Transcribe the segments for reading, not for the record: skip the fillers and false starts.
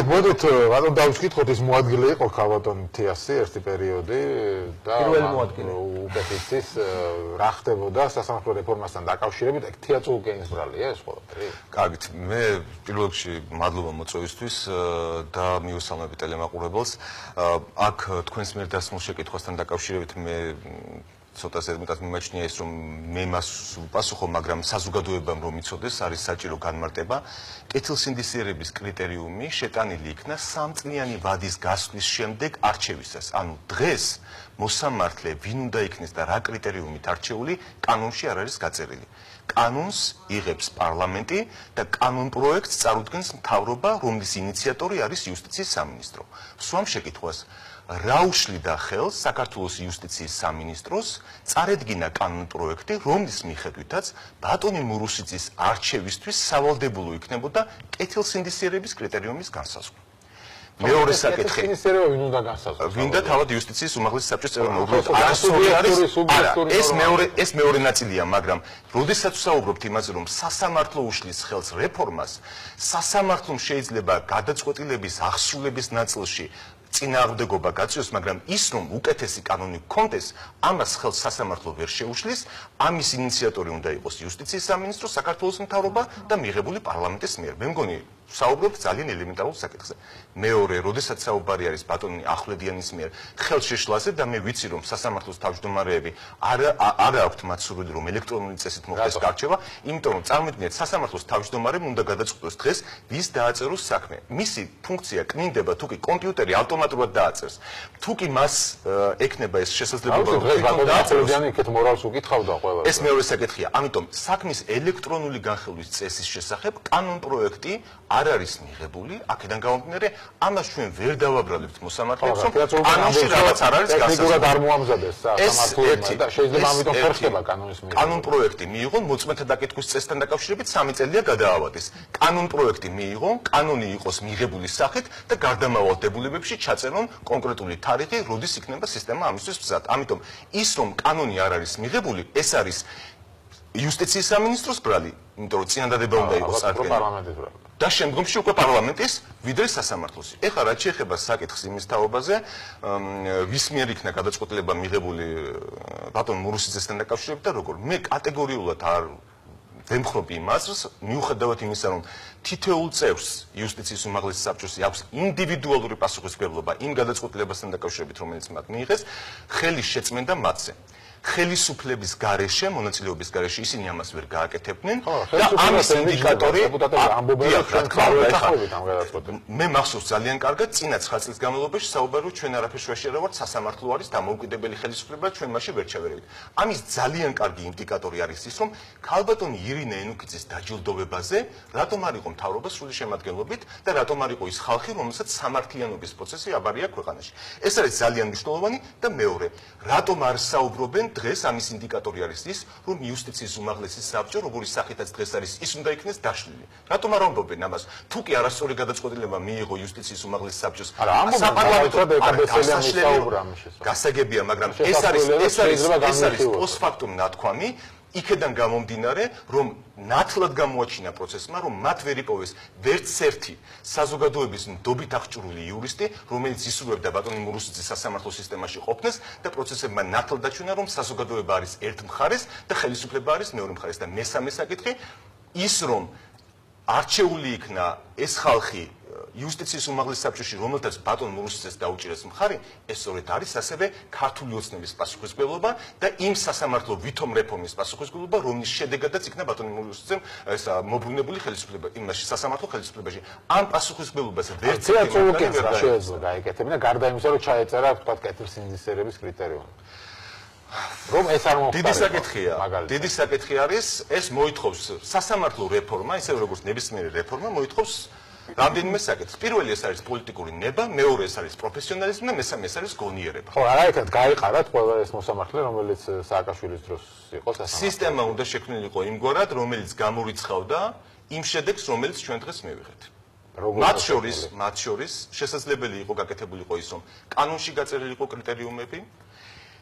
მოდით ბატონ დავსკითხოთ ის მოადგილე იყო ქალბატონ თიასი ერთი პერიოდი და პირველი მოადგილე უკეთესის რა ხდებოდა სასამართლო რეფორმასთან დაკავშირებით ეგ თია წულკეინსბრალია ეს ყველაფერი? კარგით, მე პირველ რიგში მადლობა მოწვევისთვის და მიუსალმები ტელემაყურებელს. აქ თქვენს მიერ დასმულ შეკითხვასთან დაკავშირებით მე ცოტა ზედმეტად მიმაჩნია ის რომ მე მას ვპასუხო, მაგრამ საზოგადოებამ რომ იცოდეს არის საჭირო განმარტება. კეთილსინდისიერების კრიტერიუმი შეტანილი იქნა 3 წლიანი ვადის გასვლის შემდეგ არჩევისას. ანუ დღეს მოსამართლე ვინ უნდა იქნეს და რა კრიტერიუმით არჩეული კანონში არ არის გაწერილი. კანონს იღებს პარლამენტი და კანონ პროექტს წარუდგენს მთავრობა, რომლის ინიციატორი არის იუსტიციის სამინისტრო. სვამ შეკითხვას რა უშლიდა ხელს საქართველოს იუსტიციის სამინისტროს წარედგინა კანონ პროექტი, რომლის მიხედვითაც ბატონი მურუსიძის არჩევისთვის სავალდებულო იქნებოდა კეთილსინდისიერების კრიტერიუმის განსაზღვრა. მეორე საკითხი კეთილსინდისიერება ვინ უნდა განსაზღვროს? ვინდა თავად იუსტიციის უმაღლესი საბჭოს წევრი. ეს მეორე ნაწილია, მაგრამ როდესაც ვსაუბრობთ იმაზე, რომ სასამართლო უშლის ხელს რეფორმას, სასამართლომ შეიძლება გადაწყვეტილების აღსრულების ნაწილში წინააღმდეგობა გაწიოს, მაგრამ ის რომ უკეთესი კანონი გქონდეს, ამას ხელს სასამართლო ვერ შეუშლის, ამის ინიციატორი უნდა იყოს იუსტიციის სამინისტრო, საქართველოს მთავრობა და მიღებული პარლამენტის მიერ. მე მგონი საუბრობთ ძალიან ელემენტარულ საკითხზე. მეორე, როდესაც საუბარი არის ბატონი ახვლედიანის მიერ ხელშეშლაზე და მე ვიცი რომ სასამართლოს თავმჯდომარეები არ აქვთ მათ სურვილი რომ ელექტრონული წესით მოხდეს გარჩევა, იმიტომ რომ წარმოიდგინეთ სასამართლოს თავმჯდომარემ უნდა გადაწყვეტოს დღეს ვის დააწეროს საქმე. მისი ფუნქცია კნინდება თუ კი კომპიუტერი ავტომატურად დააწერს. თუ კი მას ექნება ეს შესაძლებლობა რომ ახვლედიანი იქეთ მორალს უკითხავდა ყველა. ეს მეორე საკითხია. ამიტომ საქმის ელექტრონული განხილვის წესის შესახებ კანონ პროექტი არ არის მიღებული, აქედან გამომდინარე, ამას ჩვენ ვერ დავაბრალებთ მოსამართლეებს, რომ კანონში რაღაც არ არის გასაზრდილი. ტექნიკურად არ მოამზადეს სასამართლოებმა და შეიძლება ამიტომ ვერ ხდება კანონის მიღება. კანონ პროექტი მიიღო მოწმეთა დაკითხვის წესთან დაკავშირებით 3 წელია გადაავადეს. კანონ პროექტი მიიღო, კანონი იყოს მიღებული სახით და გარდამავალ დებულებებში ჩაწერონ კონკრეტული თარიღი, როდის იქნება სისტემა ამისთვის მზად. ამიტომ ის რომ კანონი არ არის მიღებული, ეს არის იუსტიციის სამინისტროს ბრალი, იმიტომ რომ წინადადება უნდა იყოს პარლამენტის ბრალი. და შემდგომში უკვე პარლამენტის ვიდრე სასამართლოსი. ეხლა რაც შეეხება საკითხს იმის თაობაზე, ვის მიერ იქნა გადაწყვეტილება მიღებული ბატონ მურუსიძესთან დაკავშირებით და როგორ. მე კატეგორიულად არ ვემხრობ იმ აზრს, მიუხედავად იმისა, რომ თითოეულ წევრს იუსტიციის უმაღლესი საბჭოს აქვს ინდივიდუალური პასუხისმგებლობა იმ გადაწყვეტილებასთან დაკავშირებით, რომელიც მათ მიიღეს, ხელის შეწმენდა მათზე. ხელისუფლების გარეშე, მონაწილეობის გარეშე ისინი ამას ვერ გააკეთებდნენ და ამის ინდიკატორი მე მახსოვს ძალიან კარგად წინა 9 წლის განმავლობაში საუბარი რომ ჩვენ არაფერს ვერ შეერავთ, სასამართლო არის დამოუკიდებელი ხელისუფლება, ჩვენ მასში ვერ ჩავერევით. ამის ძალიან კარგი ინდიკატორი არის ის, რომ ქალბატონი ირინე ენუქიძის დაჯილდოვებაზე რატომ არ იყო მთავრობა სრული შემადგენლობით და რატომ არ იყო ის ხალხი, რომელსაც სამართლიანობის პროცესი აბარია ქვეყანაში. ეს არის ძალიან მნიშვნელოვანი და მეორე, რატომ არ საუბრობენ დღეს ამის ინდიკატორი არის ის, რომ იუსტიციის უმაღლესი საბჭო, როგორი სახითაც დღეს არის, ის უნდა იქნეს დაშლილი. რატომ არ ამბობენ ამას? თუ კი არასწორი გადაწყვეტილება მიიღო იუსტიციის უმაღლესი საბჭოს, გასაგებია, მაგრამ ეს არის პოსტფაქტუმ ნათქვამი, იქედან გამომდინარე, რომ ნათლად გამოაჩინა პროცესმა, რომ მათ ვერ იპოვეს ვერც ერთი საზოგადოების ნდობით აღჭურვილი იურისტი, რომელიც ისურვებდა ბატონი მურუსიძის სასამართლო სისტემაში ყოფნას და პროცესებმა ნათლად აჩვენა, რომ საზოგადოება არის ერთ მხარეს და ხელისუფლება არის მეორე მხარეს და მესამე საკითხი ის, რომ არჩეული იქნა ეს ხალხი იუსტიციის უმაღლეს საბჭოში, რომელთაც ბატონ მურუსიძეს დაუჭირეს მხარი, ეს სწორედ არის ასევე ქართული ოცნების პასუხისმგებლობა და იმ სასამართლო ვითომ რეფორმის პასუხისმგებლობა, რომლის შედეგადაც იქნა ბატონ მურუსიძემ ეს მოbrunებული ხელისუფლება იმაში სასამართლო ხელისუფლებაში. ამ პასუხისმგებლობას ვერც შეიძლება გაეკეთებინა, გარდა იმისა, რომ ჩაეწერა თქვა კეთილსინდისიერების კრიტერიუმი. რომ ეს არ მოხდა. დიდი საკითხი არის, ეს მოითხოვს სასამართლო რეფორმა, ისე როგორც ნებისმიერი რეფორმა მოითხოვს რამდენიმე საკითხს. პირველი ეს არის პოლიტიკური ნება, მეორე ეს არის პროფესიონალიზმი და მესამე ეს არის გონიერება. ხო, არაერთად გაიყარათ ყველა ეს მოსამართლე, რომელიც სააკაშვილის დროს იყო სასამართლო. სისტემა უნდა შექმნილიყო იმგვარად, რომელიც გამორიცხავდა იმ შედეგს, რომელიც ჩვენ დღეს მივიღეთ. მათ შორის შესაძლებელი იყო გაკეთებულიყო ის, რომ კანონში გაწერილიყო კრიტერიუმები,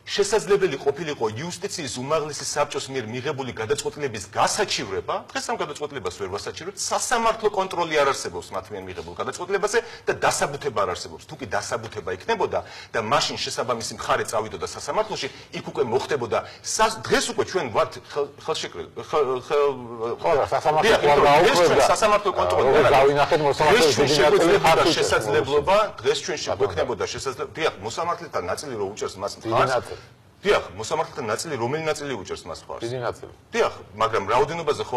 შესაძლებელი ყოფილიყო იუსტიციის უმაღლესი საბჭოს მიერ მიღებული გადაწყვეტილების გასაჩივრება, დღეს ამ გადაწყვეტილებას ვერ ვასაჩივრებთ, სასამართლო კონტროლი არ არსებობს მათ მიერ მიღებულ გადაწყვეტილებაზე და დასაბუთება არ არსებობს. თუ კი დასაბუთება იქნებოდა და მაშინ შესაბამისი მხარე წავიდოდა სასამართლოში, იქ უკვე მოხდებოდა დღეს უკვე ჩვენ ვართ ხელშეკრებილი. ხო, სასამართლო სასამართლო კონტროლი არ არის. გავინახეთ მოსამართლეების დიდი ნაწილი ხარჯს შესაძლებლობა, დღეს ჩვენ შეგვექნებოდა შესაძლებლობა. დიახ, მოსამართლეთა ნაწილი რო უჭერს მას მხარს. დიახ, მოსამართლეთა ნაწილი რომელი ნაწილი უჭერს მას მხარს? დიდი ნაწილი. დიახ, მაგრამ რაოდენობაზე ხო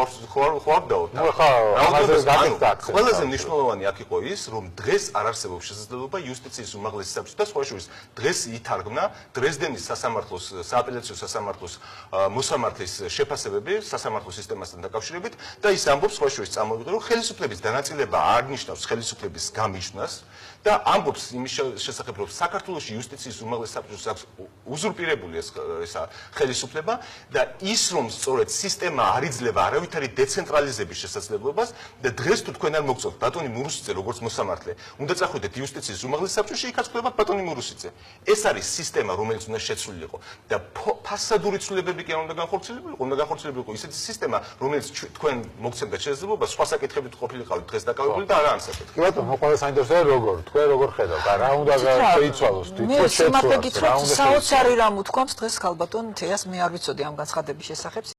არ დავოთ. ნუ ხა, ამაზე გაკეთდა. ყველაზე მნიშვნელოვანი აქ იყო ის, რომ დღეს არ არსებობს შესაძლებლობა იუსტიციის უმაღლესი საბჭოს და სხვა შორის დღეს ითარგმნა დრეზდენის სასამართლოს, სააპელაციო სასამართლოს მოსამართლის შეფასებები სასამართლო სისტემასთან დაკავშირებით და ის ამბობს სხვა შორის წამოვიღე, რომ ხელისუფლების დანაწილება არ ნიშნავს ხელისუფლების გამიჯვნას და ამბობს იმის შესახებ, რომ საქართველოს იუსტიციის უმაღლესი საბჭოს აქვს უზურპირებული ესა ხელისუფლება და ის რომ სწორედ სისტემა არ იძლევა არავითარი დეცენტრალიზების შესაძლებლობას და დღეს თუ თქვენ არ მოგწონთ ბატონი მურუსიძე როგორც მოსამართლე, უნდა წახვიდეთ იუსტიციის უმაღლეს საბჭოში, იქაც ხდება ბატონი მურუსიძე. ეს არის სისტემა, რომელიც უნდა შეცვლილიყო და ფასადური ცვლილებები კი არ უნდა განხორციელებულიყო, უნდა განხორციელებულიყო ისეთი სისტემა, რომელიც თქვენ მოგცემდა შესაძლებლობას სხვა საკითხებით ყოფილიყავით დღეს დაკავებული და არა ამ საკითხით. კი ბატონო, მოყოლა საინტერესოა როგორ, თქვენ როგორ ხედავთ? რა უნდა შეიცვალოს თვითონ შეცვალოს? მე სიმართლე გითხრათ, საოცარი რამ უთქვამს დღეს ქალბატონ თეას, მე არ ვიცოდი ამ განცხადების შესახებ.